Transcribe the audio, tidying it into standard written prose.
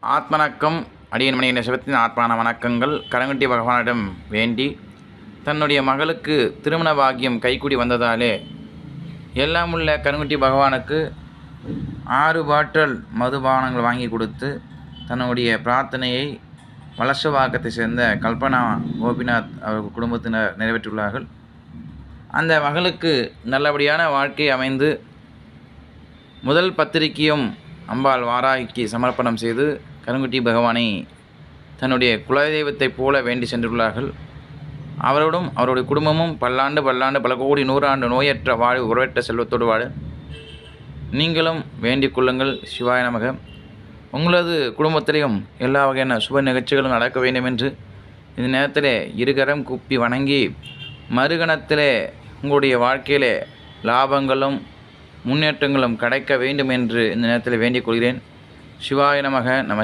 ஆத்மணக்கம் அடியன் மணி சிவத்தின் ஆத்மான வணக்கங்கள். கரங்கட்டி பகவானிடம் வேண்டி தன்னுடைய மகளுக்கு திருமண பாக்கியம் கைக்கூடி வந்ததாலே எல்லாம் உள்ள கரங்கட்டி பகவானுக்கு 6 பாட்டில் மதுபானங்கள் வாங்கி கொடுத்து தன்னுடைய பிரார்த்தனையை வலசவாக்கத்தை சேர்ந்த கல்பனா கோபிநாத் அவர்கள் குடும்பத்தினர் நிறைவேற்றியுள்ளார்கள். அந்த மகளுக்கு நல்லபடியான வாழ்க்கை அமைந்து முதல் பத்திரிகையும் அம்பாள் வாராய்க்கு சமர்ப்பணம் செய்து கருங்குட்டி பகவானை தன்னுடைய குலதெய்வத்தைப் போல வேண்டி சென்றுள்ளார்கள். அவரோடும் அவருடைய குடும்பமும் பல்லாண்டு பல கோடி 100 ஆண்டு நோயற்ற வாழ்வு உறவற்ற செல்வத்தோடு வாழ நீங்களும் வேண்டிக் கொள்ளுங்கள். சிவாய நமக. உங்களது குடும்பத்திலையும் எல்லா வகையான சுப நிகழ்ச்சிகளும் நடக்க வேண்டும் என்று இந்த நேரத்தில் இருகரம் கூப்பி வணங்கி மறுகணத்திலே உங்களுடைய வாழ்க்கையிலே லாபங்களும் முன்னேற்றங்களும் கிடைக்க வேண்டும் என்று இந்த நேரத்தில் வேண்டிக் கொள்கிறேன். சிவாய நமக. நம